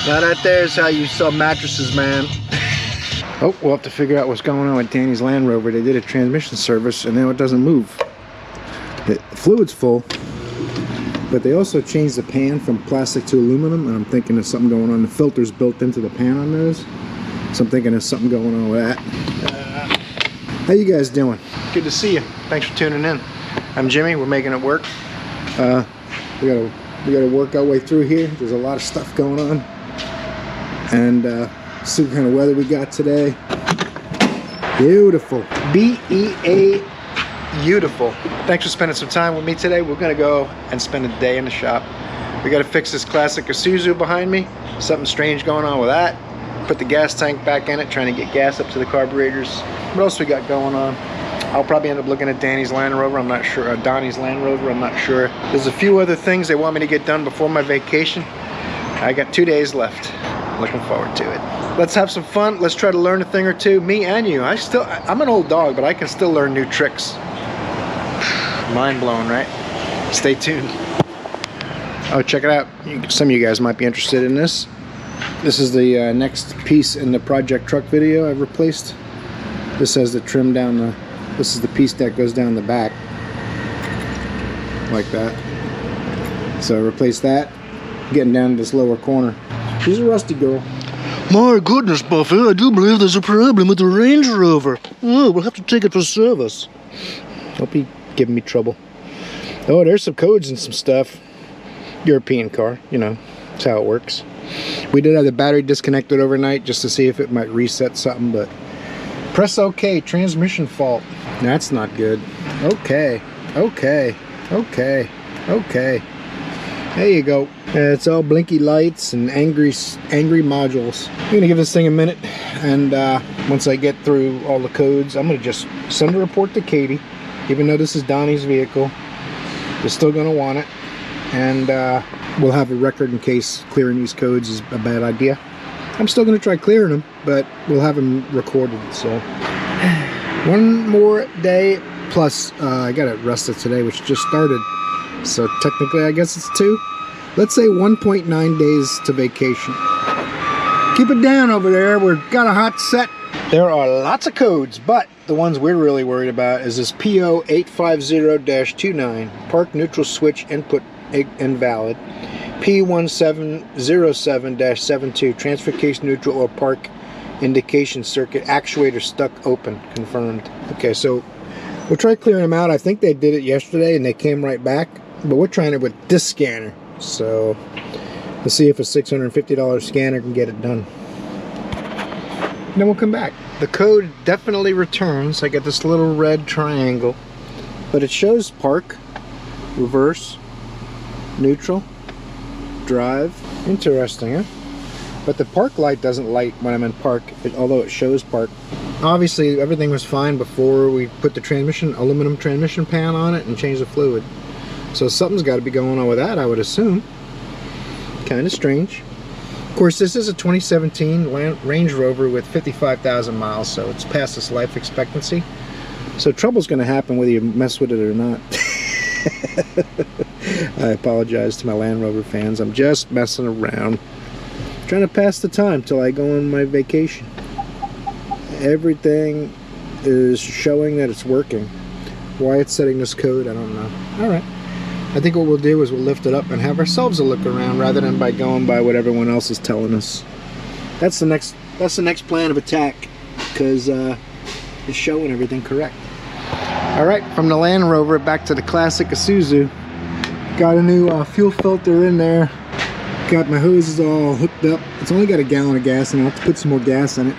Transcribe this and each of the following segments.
Now that there's how you sell mattresses, man. Oh, we'll have to figure out what's going on with Danny's Land Rover. They did a transmission service and now it doesn't move. The fluid's full, but they also changed the pan from plastic to aluminum, and I'm thinking there's something going on. The filter's built into the pan on those, so I'm thinking there's something going on with that. How you guys doing? Good to see you. Thanks for tuning in. I'm Jimmy. We're making it work. We gotta work our way through here. There's a lot of stuff going on, and see what kind of weather we got today. Beautiful. B-E-A. Beautiful. Thanks for spending some time with me today. We're gonna go and spend a day in the shop. We gotta fix this classic Isuzu behind me. Something strange going on with that. Put the gas tank back in it, trying to get gas up to the carburetors. What else we got going on? I'll probably end up looking at Danny's Land Rover, I'm not sure. Donnie's Land Rover, I'm not sure. There's a few other things they want me to get done before my vacation. I got 2 days left. Looking forward to it. Let's have some fun. Let's try to learn a thing or two. Me and you. I'm an old dog, but I can still learn new tricks. Mind blown, right? Stay tuned. Oh, check it out. Some of you guys might be interested in this. This is the next piece in the project truck video I've replaced. This has the trim down the, this is the piece that goes down the back. Like that. So I replaced that, getting down to this lower corner. She's a rusty girl. My goodness, Buffy, I do believe there's a problem with the Range Rover. Oh, we'll have to take it for service. Hope he giving me trouble. Oh, there's some codes and some stuff. European car, you know, that's how it works. We did have the battery disconnected overnight just to see if it might reset something, but press OK, transmission fault. That's not good. Okay, okay, okay, okay. There you go. It's all blinky lights and angry modules. I'm gonna give this thing a minute, and once I get through all the codes, I'm gonna just send a report to Katie. Even though this is Donnie's vehicle, they're still gonna want it, and we'll have a record in case clearing these codes is a bad idea. I'm still gonna try clearing them, but we'll have them recorded. So one more day, plus I got it rested today, which just started. So technically, I guess it's 2. Let's say 1.9 days to vacation. Keep it down over there. We've got a hot set. There are lots of codes, but the ones we're really worried about is this PO 850-29, park neutral switch input invalid. P1707-72, transfer case neutral or park indication circuit actuator stuck open, confirmed. Okay, so we'll try clearing them out. I think they did it yesterday and they came right back, but we're trying it with this scanner. So let's see if a $650 scanner can get it done. And then we'll come back. The code definitely returns. I got this little red triangle, but it shows park, reverse, neutral, drive. Interesting, huh? But the park light doesn't light when I'm in park, although it shows park. Obviously, everything was fine before we put the transmission, aluminum transmission pan on it and changed the fluid. So something's got to be going on with that, I would assume. Kind of strange. Of course, this is a 2017 Range Rover with 55,000 miles, so it's past its life expectancy. So trouble's going to happen whether you mess with it or not. I apologize to my Land Rover fans. I'm just messing around. Trying to pass the time till I go on my vacation. Everything is showing that it's working. Why it's setting this code, I don't know. Alright. I think what we'll do is we'll lift it up and have ourselves a look around rather than by going by what everyone else is telling us. That's the next plan of attack, because it's showing everything correct. Alright, from the Land Rover back to the classic Isuzu. Got a new fuel filter in there. Got my hoses all hooked up. It's only got a gallon of gas and I'll have to put some more gas in it.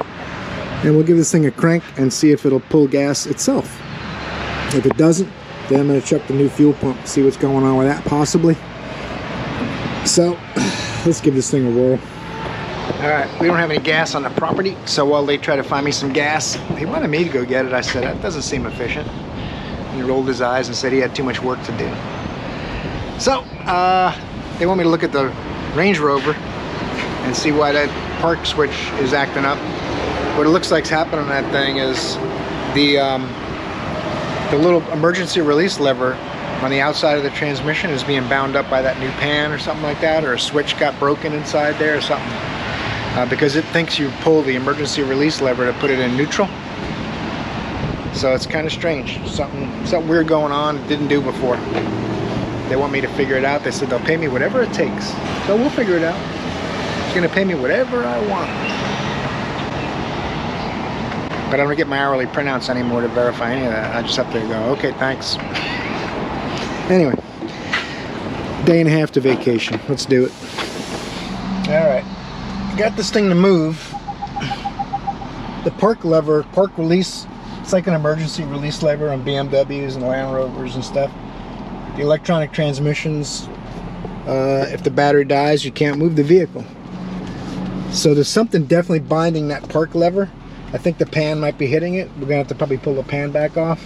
And we'll give this thing a crank and see if it'll pull gas itself. If it doesn't, then I'm going to check the new fuel pump, see what's going on with that possibly. So let's give this thing a whirl. Alright, we don't have any gas on the property, so while they try to find me some gas, he wanted me to go get it. I said, that doesn't seem efficient. And he rolled his eyes and said he had too much work to do. So, they want me to look at the Range Rover and see why that park switch is acting up. What it looks like's happening on that thing is the little emergency release lever on the outside of the transmission is being bound up by that new pan or something like that, or a switch got broken inside there or something. because it thinks you pull the emergency release lever to put it in neutral. So it's kind of strange. Something weird going on it didn't do before. They want me to figure it out. They said they'll pay me whatever it takes. So we'll figure it out. It's gonna pay me whatever I want. But I don't get my hourly printouts anymore to verify any of that. I just have to go, okay, thanks. Anyway, day and a half to vacation. Let's do it. All right, got this thing to move. The park lever, park release, it's like an emergency release lever on BMWs and Land Rovers and stuff. The electronic transmissions, if the battery dies, you can't move the vehicle. So there's something definitely binding that park lever. I think the pan might be hitting it. We're gonna have to probably pull the pan back off.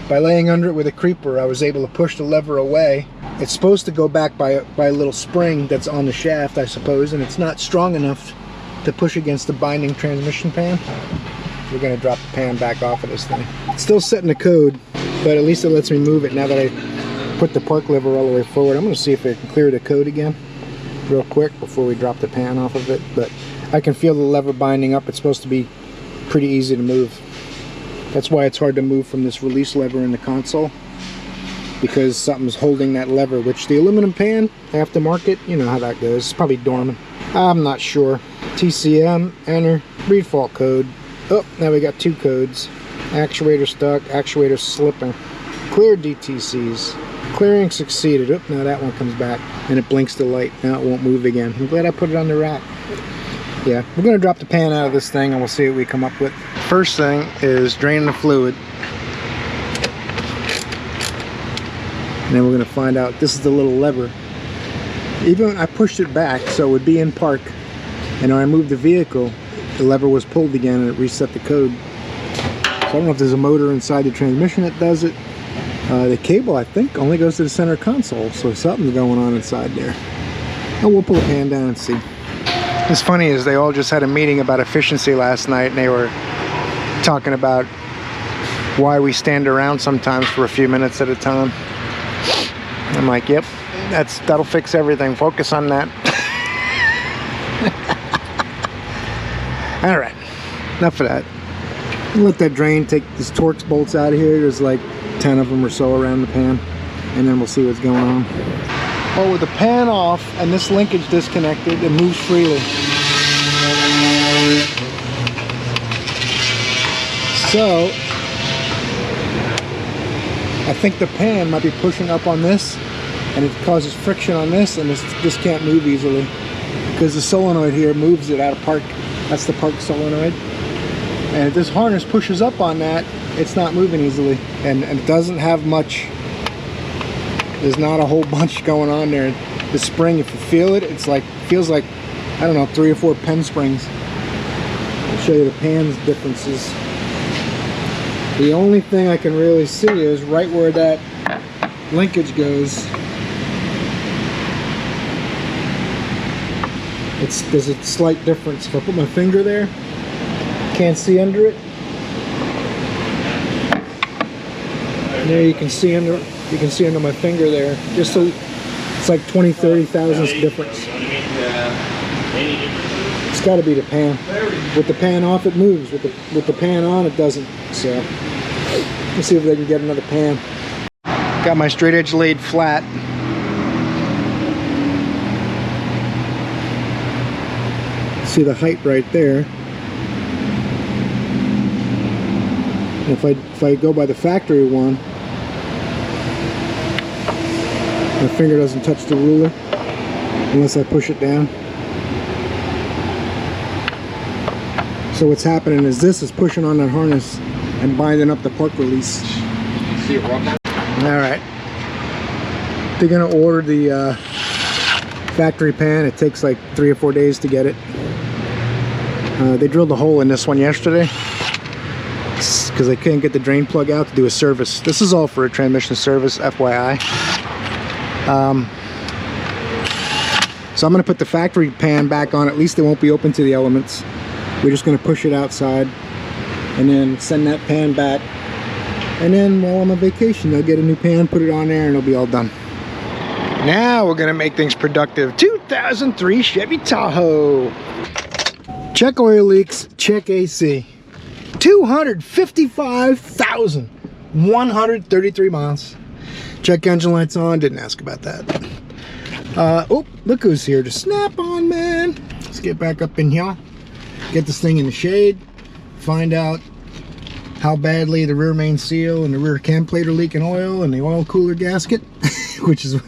By laying under it with a creeper, I was able to push the lever away. It's supposed to go back by a little spring that's on the shaft, I suppose, and it's not strong enough to push against the binding transmission pan. We're gonna drop the pan back off of this thing. It's still setting the code, but at least it lets me move it now that I put the park lever all the way forward. I'm gonna see if I can clear the code again real quick before we drop the pan off of it, but I can feel the lever binding up. It's supposed to be pretty easy to move. That's why it's hard to move from this release lever in the console, because something's holding that lever, which the aluminum pan, aftermarket, you know how that goes. It's probably dormant. I'm not sure. TCM, enter, read fault code. Oh, now we got two codes. Actuator stuck, actuator slipping. Clear DTCs. Clearing succeeded. Oh, now that one comes back and it blinks the light. Now it won't move again. I'm glad I put it on the rack. Yeah, we're gonna drop the pan out of this thing and we'll see what we come up with. First thing is drain the fluid. And then we're gonna find out, this is the little lever. Even when I pushed it back so it would be in park, and when I moved the vehicle, the lever was pulled again and it reset the code. So I don't know if there's a motor inside the transmission that does it. The cable, I think, only goes to the center console, so something's going on inside there. And we'll pull the pan down and see. What's funny is they all just had a meeting about efficiency last night, and they were talking about why we stand around sometimes for a few minutes at a time. I'm like, yep, that'll fix everything. Focus on that. All right, enough of that. Let that drain, take these Torx bolts out of here. There's like 10 of them or so around the pan, and then we'll see what's going on. Well, with the pan off and this linkage disconnected, it moves freely. So I think the pan might be pushing up on this, and it causes friction on this, and this can't move easily because the solenoid here moves it out of park. That's the park solenoid. And if this harness pushes up on that, it's not moving easily, and it doesn't have much. There's not a whole bunch going on there. The spring, if you feel it, feels like, I don't know, 3 or 4 pen springs. I'll show you the pan's differences. The only thing I can really see is right where that linkage goes. There's a slight difference. If I put my finger there, can't see under it. There you can see under my finger there. Just so it's like 20-30 thousandths difference. It's got to be the pan. With the pan off, it moves. With the pan on, it doesn't. So let's see if they can get another pan. Got my straight edge laid flat. See the height right there. If I go by the factory one, my finger doesn't touch the ruler unless I push it down. So what's happening is this is pushing on that harness and binding up the park release. Alright. They're going to order the factory pan. It takes like 3 or 4 days to get it. They drilled a hole in this one yesterday because they couldn't get the drain plug out to do a service. This is all for a transmission service, FYI. So I'm going to put the factory pan back on. At least it won't be open to the elements. We're just going to push it outside and then send that pan back. And then while I'm on vacation, I'll get a new pan, put it on there, and it'll be all done. Now we're going to make things productive. 2003 Chevy Tahoe. Check oil leaks, check AC. 255,133 miles. Check engine lights on, didn't ask about that. Oh, look who's here to snap on, man. Let's get back up in here. Get this thing in the shade. Find out how badly the rear main seal and the rear cam plate are leaking oil and the oil cooler gasket, which is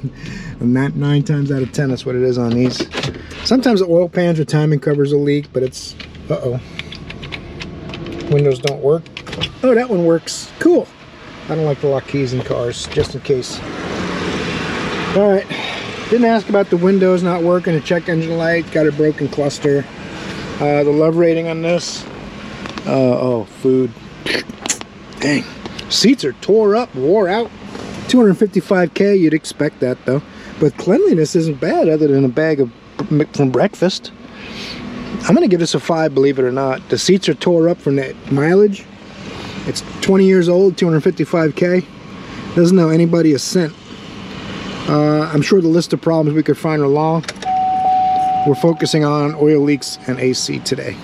9 times out of 10, that's what it is on these. Sometimes the oil pans or timing covers will leak, but it's, uh-oh. Windows don't work. Oh, that one works. Cool. I don't like to lock keys in cars, just in case. All right. Didn't ask about the windows not working, a check engine light, got a broken cluster. The love rating on this. Oh, food. Dang. Seats are tore up, wore out. 255K, you'd expect that though. But cleanliness isn't bad other than a bag of from breakfast. I'm gonna give this a 5, believe it or not. The seats are tore up from the mileage. It's 20 years old, 255K. Doesn't know anybody a cent. I'm sure the list of problems we could find are long. We're focusing on oil leaks and AC today.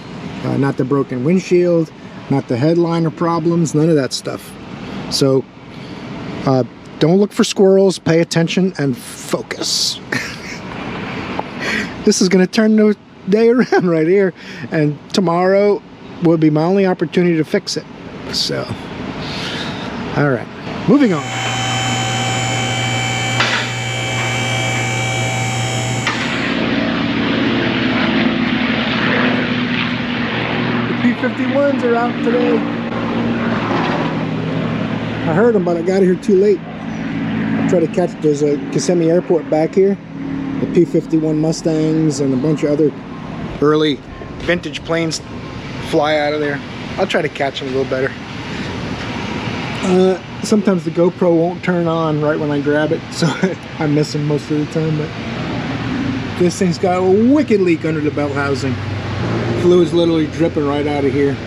Not the broken windshield, not the headliner problems, none of that stuff. So don't look for squirrels, pay attention and focus. This is gonna turn the day around right here, and tomorrow will be my only opportunity to fix it. So, all right, moving on. The P-51s are out today. I heard them, but I got here too late. I tried to catch, there's a Kissimmee Airport back here. The P-51 Mustangs and a bunch of other early vintage planes fly out of there. I'll try to catch them a little better. Sometimes the GoPro won't turn on right when I grab it, so I miss them most of the time. But this thing's got a wicked leak under the belt housing. Fluid's literally dripping right out of here,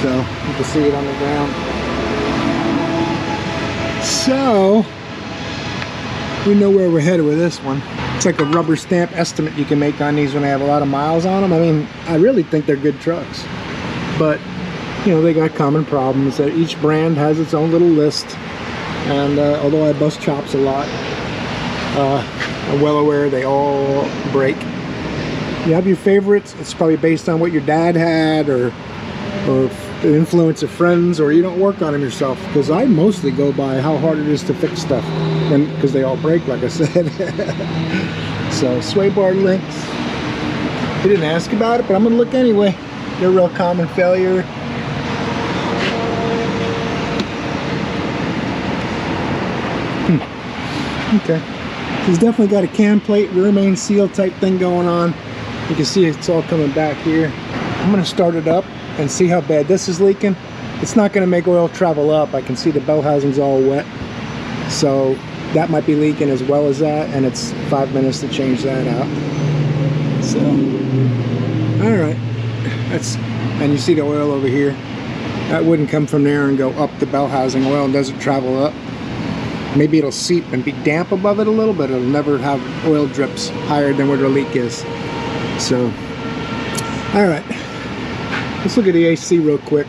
so you can see it on the ground. So we know where we're headed with this one. It's like a rubber stamp estimate you can make on these when they have a lot of miles on them. I mean, I really think they're good trucks, but you know, they got common problems. That each brand has its own little list, and although I bust chops a lot, I'm well aware they all break. You have your favorites. It's probably based on what your dad had, or the influence of friends, or you don't work on them yourself. Because I mostly go by how hard it is to fix stuff, and because they all break, like I said. So sway bar links. He didn't ask about it, but I'm gonna look anyway. They're a real common failure. Okay, he's definitely got a cam plate, rear main seal type thing going on. You can see it's all coming back here. I'm gonna start it up and see how bad this is leaking. It's not gonna make oil travel up. I can see the bell housing's all wet, so that might be leaking as well as that, and it's 5 minutes to change that out. So, all right, and you see the oil over here. That wouldn't come from there and go up the bell housing. Oil doesn't travel up. Maybe it'll seep and be damp above it a little, but it'll never have oil drips higher than where the leak is. So, all right, let's look at the AC real quick.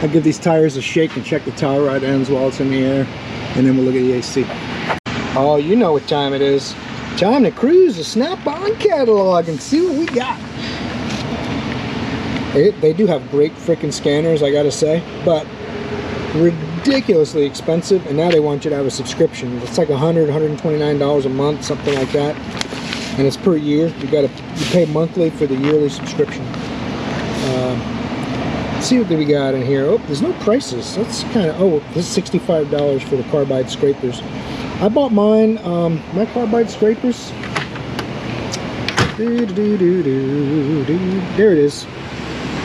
I'll give these tires a shake and check the towel rod ends while it's in the air, and then we'll look at the AC. Oh, you know what time it is. Time to cruise the Snap-on catalog and see what we got. They do have great freaking scanners, I gotta say, but ridiculously expensive, and now they want you to have a subscription. It's like $100, $129 a month, something like that, and it's per year. You pay monthly for the yearly subscription. Let's see what we got in here. Oh, there's no prices. That's kind of, oh, this is $65 for the carbide scrapers. I bought mine, my carbide scrapers. There it is.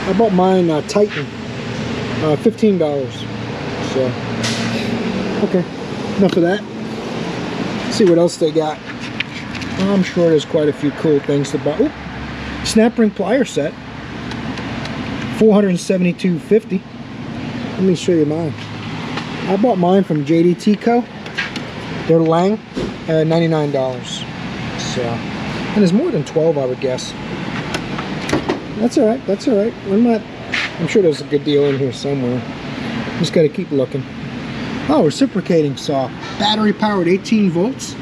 I bought mine Titan, $15. So, okay, enough of that. Let's see what else they got. I'm sure there's quite a few cool things to buy. Ooh, snap ring plier set, $472.50. Let me show you mine. I bought mine from JDT Co. They're Lang, $99. So, and there's more than 12, I would guess. That's all right. That's all right. I'm sure there's a good deal in here somewhere. Just got to keep looking. Oh, reciprocating saw, battery powered, 18 volts.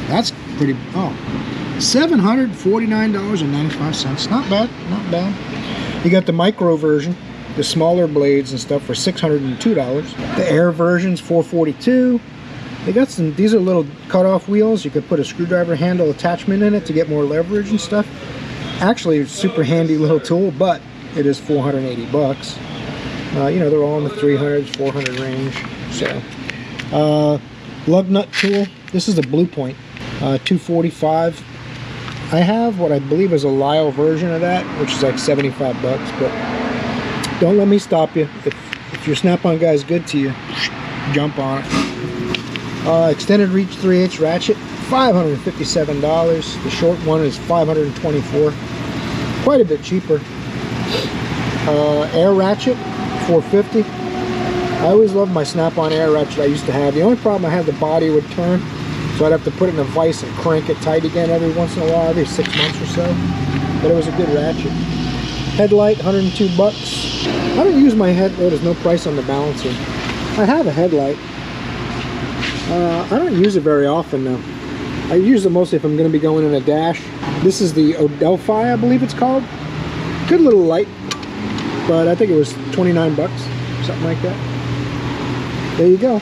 That's pretty. Oh, $749.95. Not bad. Not bad. You got the micro version, the smaller blades and stuff for $602. The air version's $442. They got some. These are little cut-off wheels. You could put a screwdriver handle attachment in it to get more leverage and stuff. Actually, it's a super handy little tool, but it is $480. You know, they're all in the 300s, 400 range. So, lug nut tool. This is the Blue Point, $245. I have what I believe is a Lyle version of that, which is like $75. But don't let me stop you. If your Snap-on guy is good to you, jump on it. Extended reach 3/8 ratchet, $557. The short one is $524. Quite a bit cheaper. Air ratchet, $450. I always loved my Snap-on air ratchet I used to have. The only problem I had, the body would turn, so I'd have to put it in a vise and crank it tight again every once in a while, every 6 months or so. But it was a good ratchet. Headlight, $102. I don't use my head. Oh, there's no price on the balancer. I have a headlight. I don't use it very often though. I use it mostly if I'm going to be going in a dash. This is the Odelphi, I believe it's called. Good little light, but I think it was 29 bucks, something like that. There you go.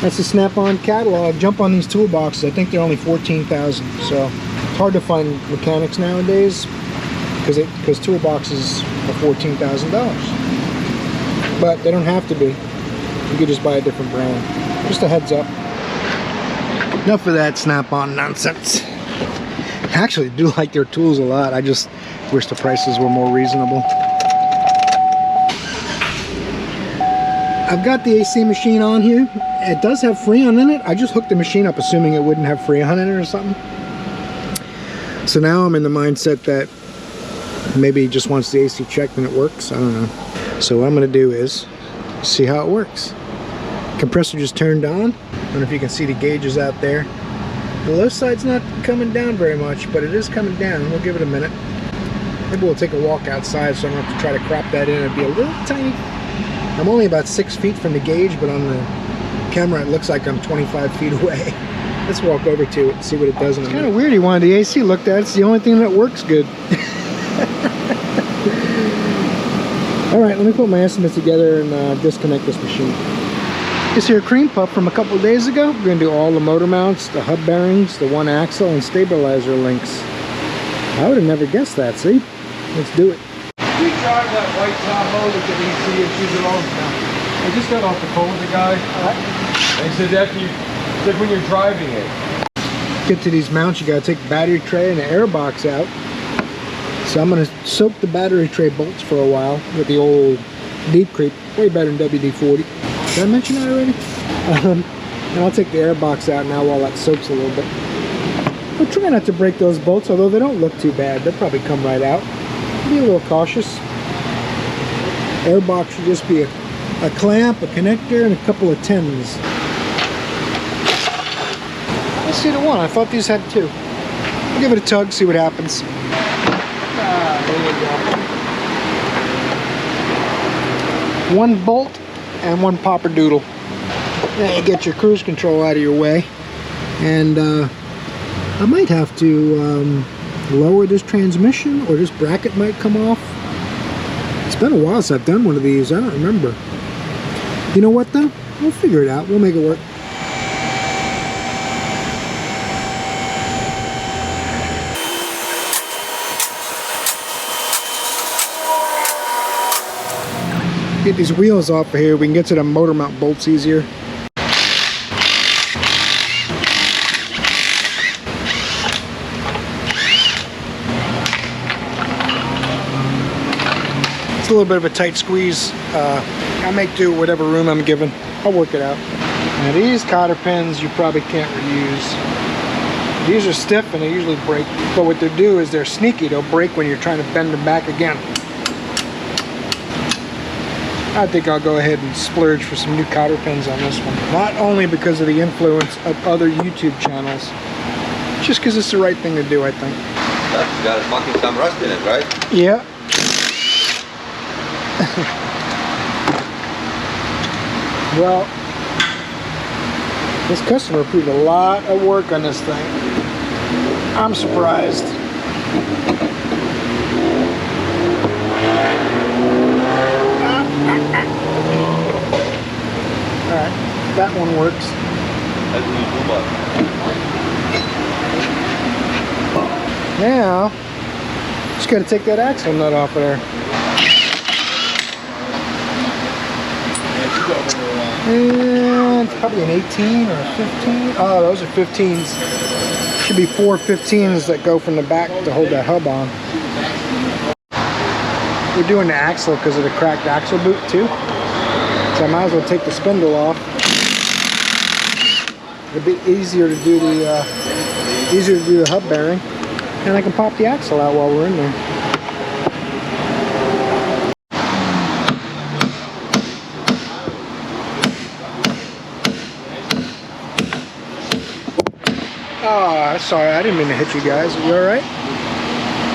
That's the Snap-on catalog. Jump on these toolboxes. I think they're only 14,000. So it's hard to find mechanics nowadays because toolboxes are $14,000. But they don't have to be. You could just buy a different brand. Just a heads up. Enough of that Snap-on nonsense. I actually do like their tools a lot. I just wish the prices were more reasonable. I've got the AC machine on here. It does have Freon in it. I just hooked the machine up assuming it wouldn't have Freon in it or something. So now I'm in the mindset that maybe he just wants the AC checked and it works. I don't know. So what I'm going to do is see how it works. Compressor just turned on. I don't know if you can see the gauges out there. The left side's not coming down very much, but it is coming down. We'll give it a minute. Maybe we'll take a walk outside so I don't have to try to crop that in. It'd be a little tiny. I'm only about 6 feet from the gauge, but on the camera it looks like I'm 25 feet away. Let's walk over to it and see what it does in a minute. It's kind of weird he wanted the AC looked at. It's the only thing that works good. Alright, let me put my estimates together and disconnect this machine. This here cream pup from a couple of days ago. We're going to do all the motor mounts, the hub bearings, the one axle, and stabilizer links. I would have never guessed that, see? Let's do it. We drive that white Tahoe with the AC issues and all. I just got off the phone with the guy. And he said that when you're driving it. Get to these mounts, you got to take the battery tray and the air box out. So I'm going to soak the battery tray bolts for a while with the old Deep Creep. Way better than WD-40. Did I mention that already? And I'll take the air box out now while that soaks a little bit. I'll try not to break those bolts, although they don't look too bad. They'll probably come right out. Be a little cautious. Air box should just be a clamp, a connector, and a couple of tens. Let's see the one. I thought these had two. I'll give it a tug, see what happens. There you go. One bolt and one popper doodle. Now you get your cruise control out of your way. And I might have to lower this transmission, or this bracket might come off. It's been a while since I've done one of these. I don't remember. You know what though? We'll figure it out. We'll make it work. Get these wheels off of here. We can get to the motor mount bolts easier. It's a little bit of a tight squeeze. I'll make do whatever room I'm given. I'll work it out. Now these cotter pins you probably can't reuse. These are stiff and they usually break. But what they do is they're sneaky. They'll break when you're trying to bend them back again. I think I'll go ahead and splurge for some new cotter pins on this one. Not only because of the influence of other YouTube channels, just because it's the right thing to do, I think. That's got fucking some rust in it, right? Yeah. Well, this customer put a lot of work on this thing. I'm surprised. Alright, that one works. That's the toolbox. Now, just gotta take that axle nut off of there. And it's probably an 18 or a 15. Oh, those are 15s. Should be 4 15s that go from the back to hold that hub on. We're doing the axle because of the cracked axle boot too. So I might as well take the spindle off. It'll be easier to do the hub bearing, and I can pop the axle out while we're in there. Oh, sorry, I didn't mean to hit you guys. Are you alright?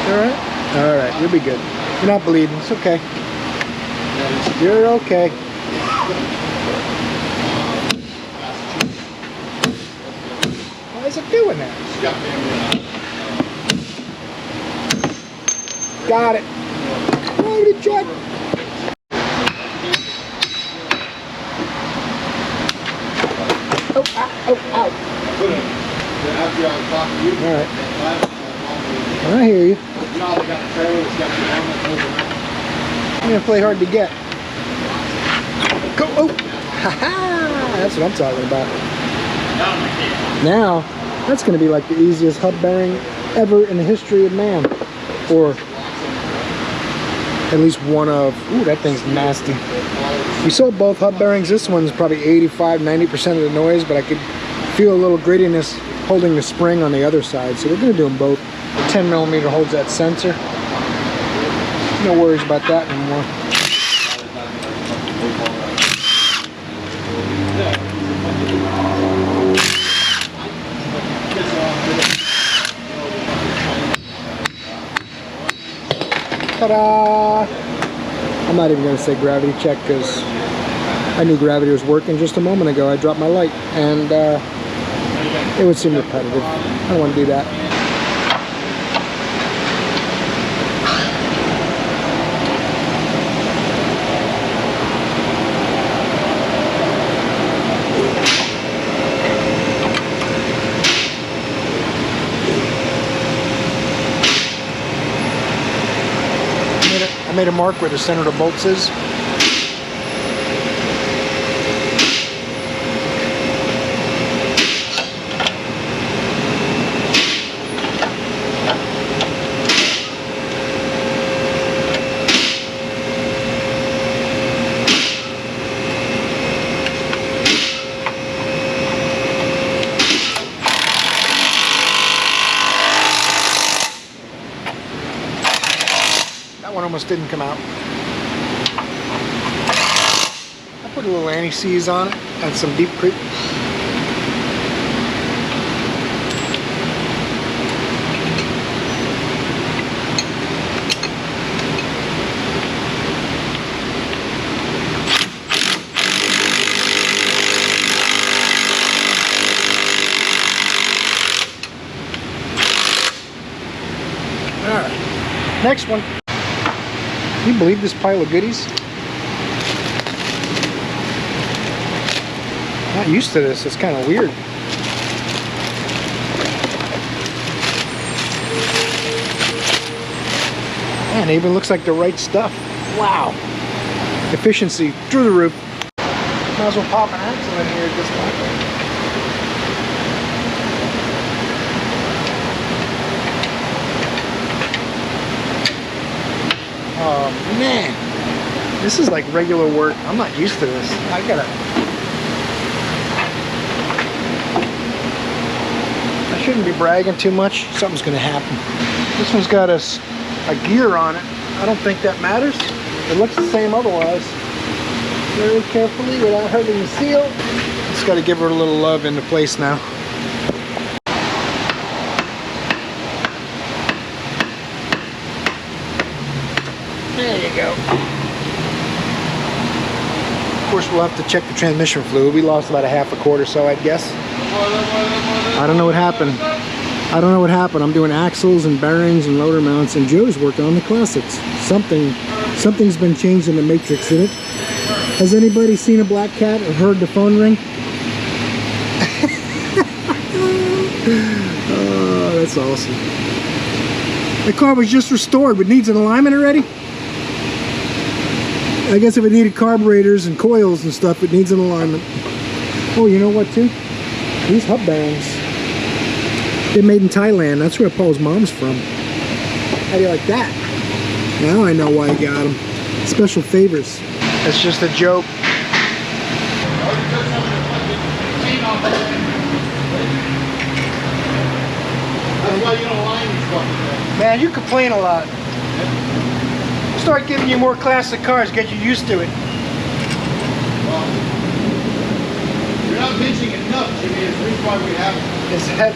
You alright? Alright, you'll be good. You're not bleeding, it's okay. You're okay. Why is it doing that? Got it. Loaded truck. Oh, ow, ow, ow. Alright. I hear you. I'm gonna play hard to get. Go! Oh! Ha-ha! That's what I'm talking about. Now, that's gonna be like the easiest hub bearing ever in the history of man. Or at least one of. Ooh, that thing's nasty. We sold both hub bearings. This one's probably 85-90% of the noise, but I could feel a little grittiness holding the spring on the other side, so we're going to do them both. The 10mm holds that sensor. No worries about that anymore. Ta-da! I'm not even going to say gravity check because I knew gravity was working just a moment ago. I dropped my light and it would seem repetitive. I don't want to do that. I made a mark where the center of the bolts is. Almost didn't come out. I put a little anti-seize on it and some deep creep. Alright, next one. Can you believe this pile of goodies? Not used to this, it's kind of weird. Man, it even looks like the right stuff. Wow. Efficiency through the roof. Might as well pop an axle in here at this point. Oh man, this is like regular work. I'm not used to this. I shouldn't be bragging too much. Something's gonna happen. This one's got a gear on it. I don't think that matters. It looks the same otherwise. Very carefully without hurting the seal. Just got to give her a little love into place now. There you go. Of course, we'll have to check the transmission fluid. We lost about a half a quart or so, I'd guess. I don't know what happened. I'm doing axles and bearings and rotor mounts, and Joe's working on the classics. Something's been changed in the matrix in it. Has anybody seen a black cat or heard the phone ring? Oh, that's awesome. The car was just restored, but needs an alignment already. I guess if it needed carburetors and coils and stuff, it needs an alignment. Oh, you know what too? These hub bearings. They're made in Thailand. That's where Paul's mom's from. How do you like that? Now I know why I got them. Special favors. That's just a joke. That's why you don't line these fucking things. Man, you complain a lot. Start giving you more classic cars, get you used to it. Well, you're not bitching enough, Jimmy. It's the reason why we have it.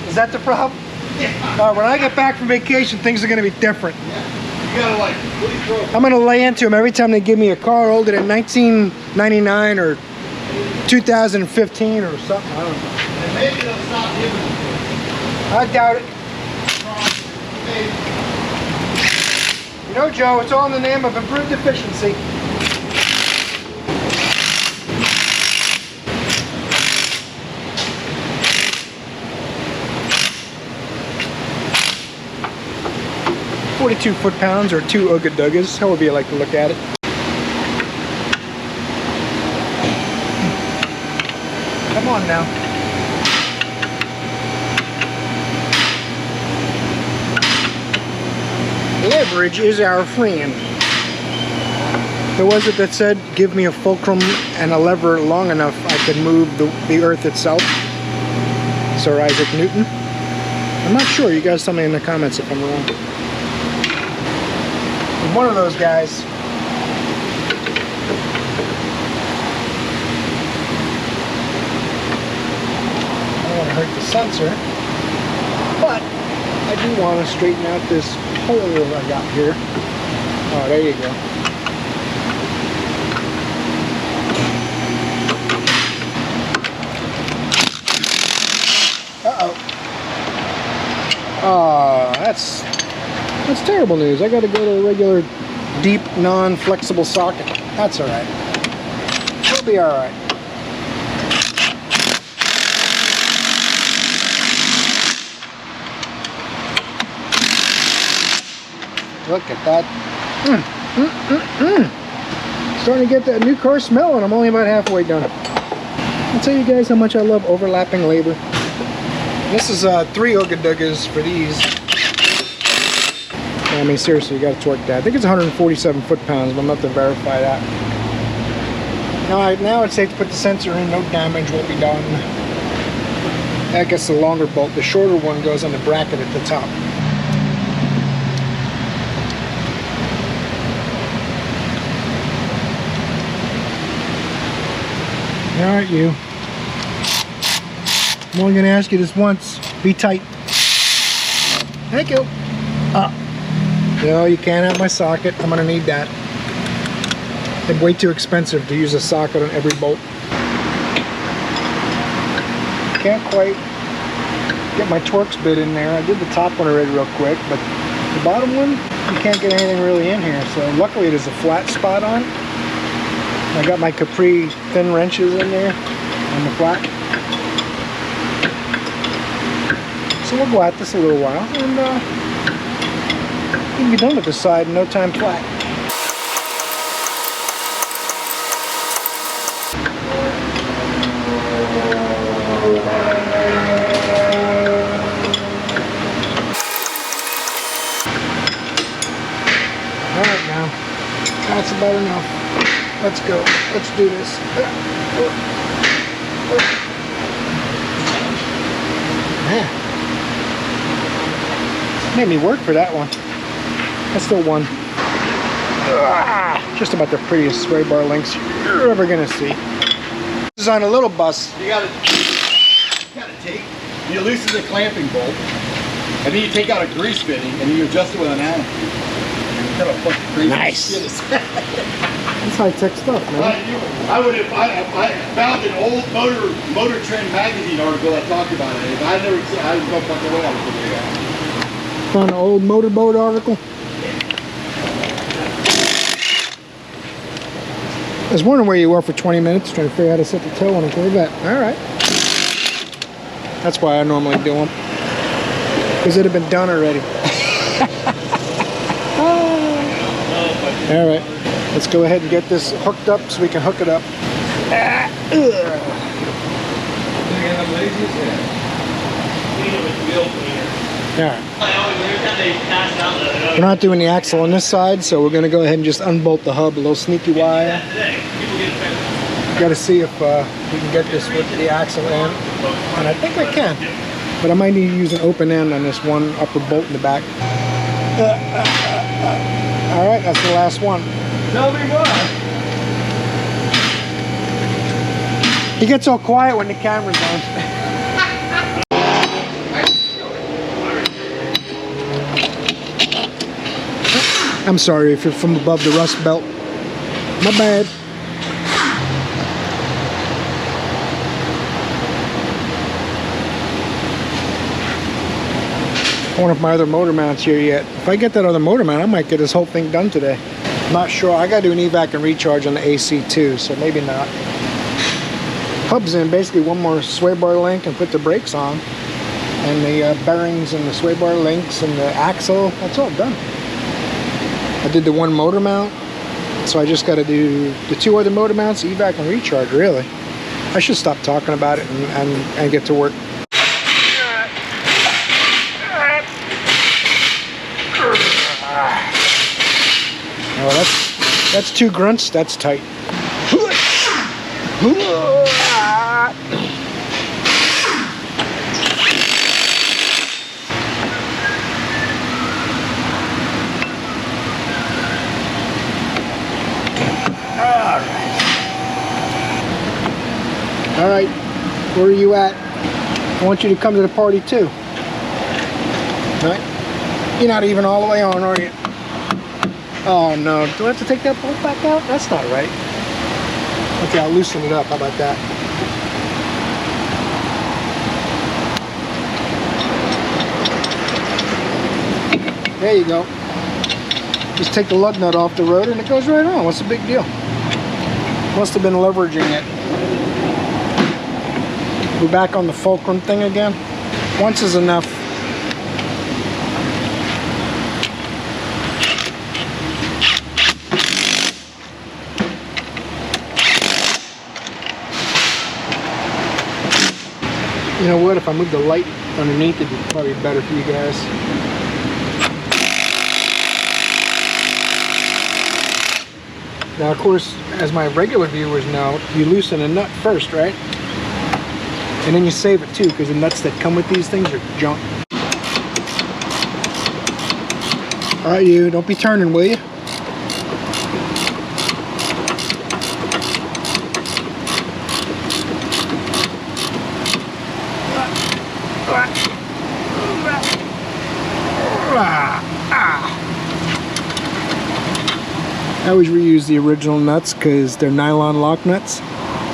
Is that the problem? Yeah. When I get back from vacation, things are going to be different. Yeah. You gotta like, what do you throw? I'm going to lay into them every time they give me a car older than 1999 or 2015 or something. I don't know. And maybe they'll stop giving them to us. I doubt it. Maybe. You know, Joe, it's all in the name of improved efficiency. .42 foot-pounds or 2 Ooga-Doogas, however you like to look at it. Come on now. Leverage is our friend. Who was it that said, give me a fulcrum and a lever long enough I could move the earth itself? Sir Isaac Newton? I'm not sure. You guys tell me in the comments if I'm wrong. I'm one of those guys. I don't want to hurt the sensor, but I do want to straighten out this hole I got here. Oh, there you go. Uh-oh. Oh, that's terrible news. I got to go to a regular deep, non-flexible socket. That's all right. It'll be all right. Look at that. Starting to get that new car smell, and I'm only about halfway done. I'll tell you guys how much I love overlapping labor. This is 3 Ooga-Doogas for these. I mean, seriously, you got to torque that. I think it's 147 foot-pounds, but I'm going to have to verify that. Now it's safe to put the sensor in. No damage will be done. I guess the longer bolt, the shorter one goes on the bracket at the top. Alright, you. I'm only going to ask you this once. Be tight. Thank you. No, you can't have my socket. I'm going to need that. It's way too expensive to use a socket on every bolt. Can't quite get my Torx bit in there. I did the top one already real quick, but the bottom one, you can't get anything really in here. So luckily there's a flat spot on. I got my Capri thin wrenches in there on the flat. So we'll go at this a little while, and we can be done with this side in no time flat. Alright now, that's about enough. Let's go. Let's do this. Man. Made me work for that one. I still won. Just about the prettiest sway bar links you're ever gonna see. This is on a little bus. You gotta take, you loosen the clamping bolt, and then you take out a grease fitting, and you adjust it with an Allen. Got a bunch of crazy Nice. shit. That's high-tech stuff, man. I found an old Motor Trend magazine article that talked about it. If I never seen, I was going fucking way I was looking at it. Found an old motorboat article. I was wondering where you were for 20 minutes trying to figure out how to set the toe on a Corvette. All right. That's why I normally do them. Because it'd have been done already. All right. Let's go ahead and get this hooked up so we can hook it up. Yeah. We're not doing the axle on this side, so we're going to go ahead and just unbolt the hub, a little sneaky wire. Got to see if we can get this with the axle in, and I think I can, but I might need to use an open end on this one upper bolt in the back. All right, that's the last one. Tell me why. He gets all quiet when the camera's on. I'm sorry if you're from above the Rust Belt. My bad. I wonder if my other motor mount's here yet. If I get that other motor mount, I might get this whole thing done today. I'm not sure. I gotta do an evac and recharge on the AC too, so maybe not. Hub's in, basically one more sway bar link and put the brakes on. And the bearings and the sway bar links and the axle, that's all done. I did the one motor mount, so I just gotta do the two other motor mounts, evac and recharge, really. I should stop talking about it and get to work. Oh, that's two grunts. That's tight. All right, where are you at? I want you to come to the party too. All right, you're not even all the way on, are you? Oh no, do I have to take that bolt back out? That's not right. Okay, I'll loosen it up, how about that? There you go. Just take the lug nut off the rotor and it goes right on. What's the big deal? Must have been leveraging it. We're back on the fulcrum thing again. Once is enough. You know what, if I move the light underneath, it'd be probably better for you guys. Now, of course, as my regular viewers know, you loosen a nut first, right? And then you save it too, because the nuts that come with these things are junk. All right, you, don't be turning, will you? I always reuse the original nuts because they're nylon lock nuts,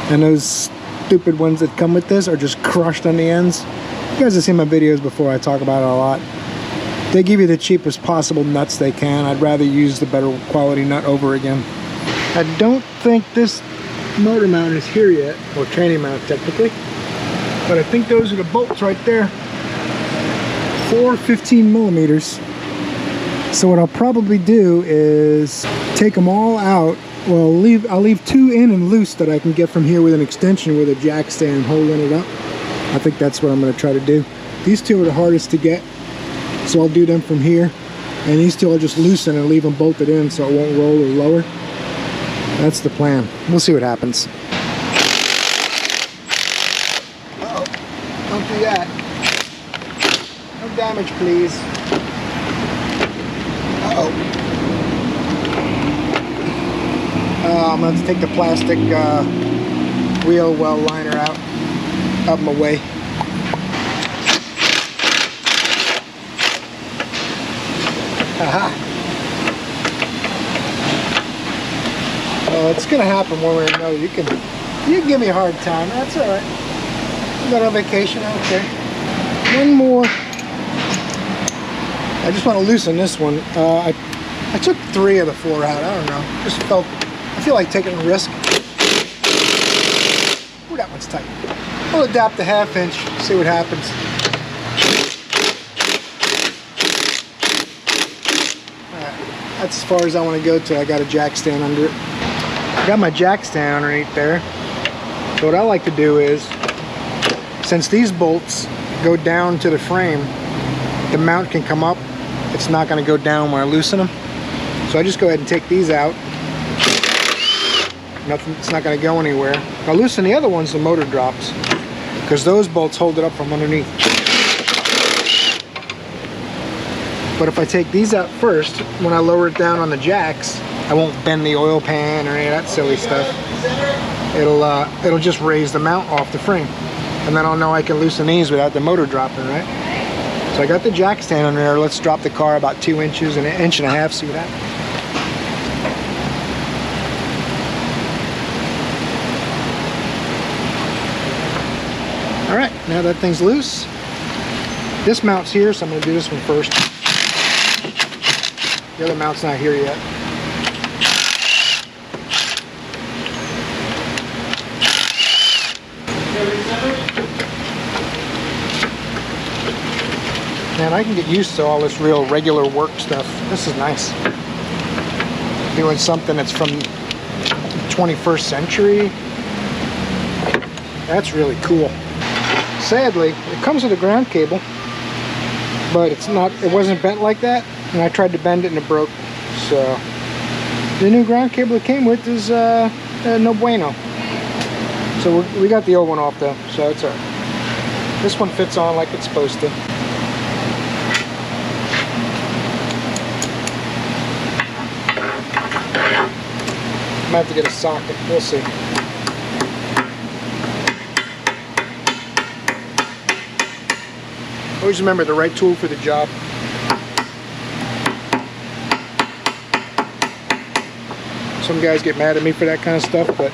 and those stupid ones that come with this are just crushed on the ends. You guys have seen my videos before, I talk about it a lot. They give you the cheapest possible nuts they can. I'd rather use the better quality nut over again. I don't think this motor mount is here yet, or training mount technically, but I think those are the bolts right there. 4 15 millimeters. So what I'll probably do is take them all out. Well, I'll leave 2 in and loose that I can get from here with an extension with a jack stand holding it up. I think that's what I'm going to try to do. These 2 are the hardest to get, so I'll do them from here. And these 2 I'll just loosen and leave them bolted in so it won't roll or lower. That's the plan. We'll see what happens. Uh-oh. Don't do that. No damage, please. Uh-oh. I'm going to have to take the plastic wheel well liner out of my way. Aha. it's gonna happen one way or another. You can give me a hard time. That's all right. I'm not on vacation. I don't care. One more. I just want to loosen this one. I took 3 of the 4 out. I don't know. I feel like taking a risk. Ooh, that one's tight. We'll adapt the 1/2 inch. See what happens. That's as far as I want to go till I got a jack stand under it. I got my jack stand underneath there. So what I like to do is, since these bolts go down to the frame, the mount can come up. It's not going to go down when I loosen them. So I just go ahead and take these out. Nothing, it's not going to go anywhere. If I loosen the other ones, the motor drops, because those bolts hold it up from underneath. But if I take these out first, when I lower it down on the jacks, I won't bend the oil pan or any of that silly stuff. It'll just raise the mount off the frame, and then I'll know I can loosen these without the motor dropping, right? So I got the jack stand under there. Let's drop the car about 2 inches and 1.5 inches, see what happens. All right, now that thing's loose. This mount's here, so I'm gonna do this one first. The other mount's not here yet. Man, I can get used to all this real regular work stuff. This is nice. Doing something that's from the 21st century. That's really cool. Sadly, it comes with a ground cable, but it wasn't bent like that, and I tried to bend it and it broke. So the new ground cable it came with is no bueno. So we got the old one off though, so it's alright. This one fits on like it's supposed to. I might have to get a socket, we'll see. Always remember the right tool for the job. Some guys get mad at me for that kind of stuff, but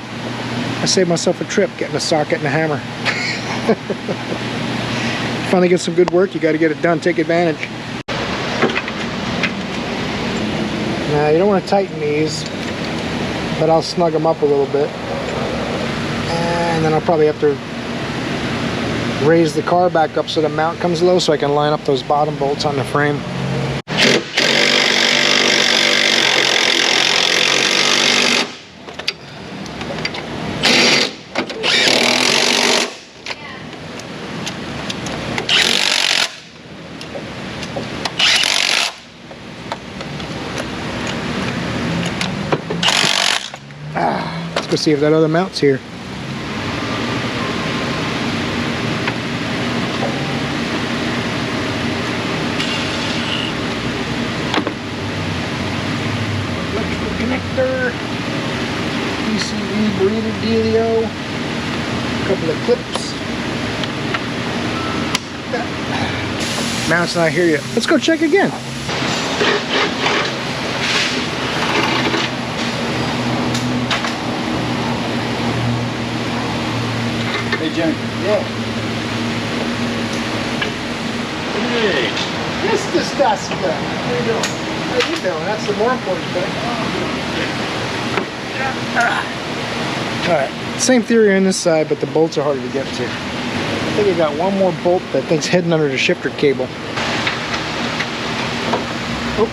I saved myself a trip getting a socket and a hammer. Finally get some good work, you got to get it done, take advantage. Now you don't want to tighten these, but I'll snug them up a little bit, and then I'll probably have to raise the car back up so the mount comes low so I can line up those bottom bolts on the frame. Let's go see if that other mount's here. Electrical connector, PCB breather dealio, a couple of clips. Mount's not here yet. Let's go check again. Hey, Jimmy. Yeah. Hey. Mr. Staska. How you doing? How you doing? That's the more important thing. Alright. Same theory on this side, but the bolts are harder to get to. I think I got one more bolt that thing's hidden under the shifter cable. Oh,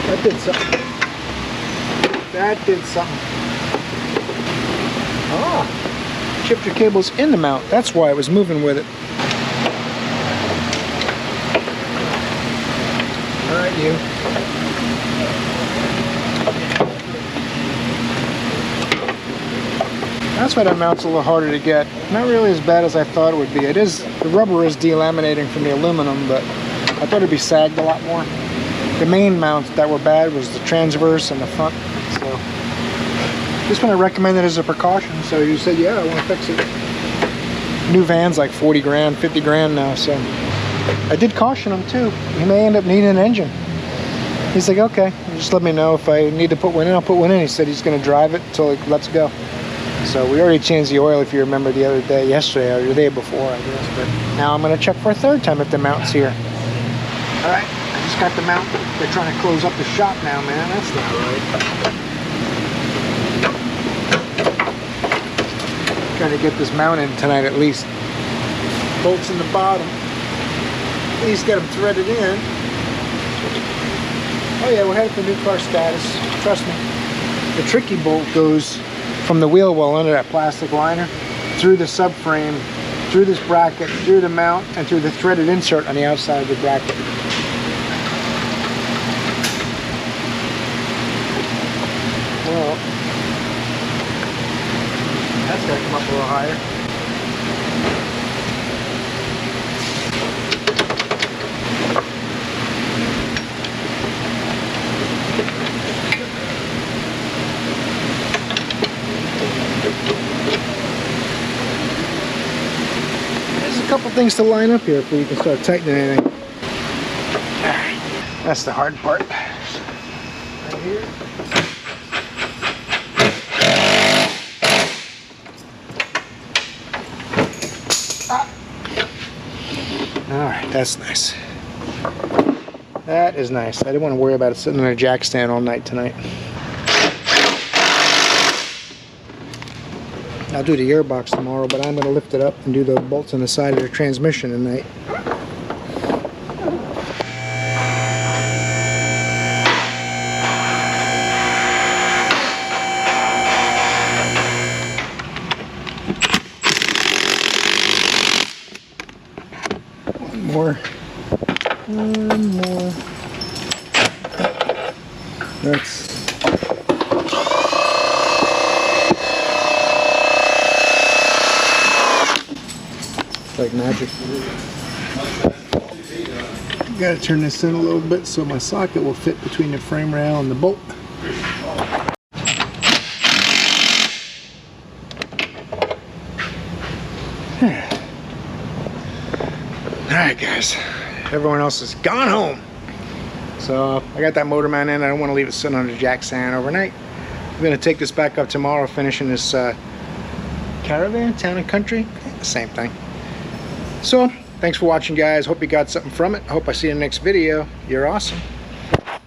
that did something. That did something. Ah. Shifter cable's in the mount. That's why it was moving with it. Alright, you. That's why that mount's a little harder to get. Not really as bad as I thought it would be. It is, the rubber is delaminating from the aluminum, but I thought it'd be sagged a lot more. The main mounts that were bad was the transverse and the front. So this one I recommended as a precaution, so you said, yeah, I want to fix it. New van's like 40 grand, 50 grand now, so I did caution him too. He may end up needing an engine. He's like, okay, I'm just let me know if I need to put one in. I'll put one in. He said he's going to drive it until he lets go. So we already changed the oil, if you remember, the other day, yesterday or the day before, I guess. But now I'm going to check for a third time if the mount's here. All right, I just got the mount. They're trying to close up the shop now, man. That's not right. Trying to get this mount in tonight at least. Bolts in the bottom. At least get them threaded in. Oh yeah, we're headed for new car status. Trust me. The tricky bolt goes from the wheel well under that plastic liner, through the subframe, through this bracket, through the mount, and through the threaded insert on the outside of the bracket. Well, that's got to come up a little higher. Couple things to line up here before you can start tightening anything. That's the hard part. Right here. Alright, that's nice. That is nice. I didn't want to worry about it sitting in a jack stand all night tonight. I'll do the gearbox tomorrow, but I'm going to lift it up and do the bolts on the side of the transmission tonight. One more. That's like magic. Got to turn this in a little bit so my socket will fit between the frame rail and the bolt. Alright guys, everyone else has gone home. So I got that motor mount in. I don't want to leave it sitting on the jack stand overnight. I'm going to take this back up tomorrow, finishing this Caravan, Town and Country, same thing. So, thanks for watching guys. Hope you got something from it. Hope I see you in the next video. You're awesome.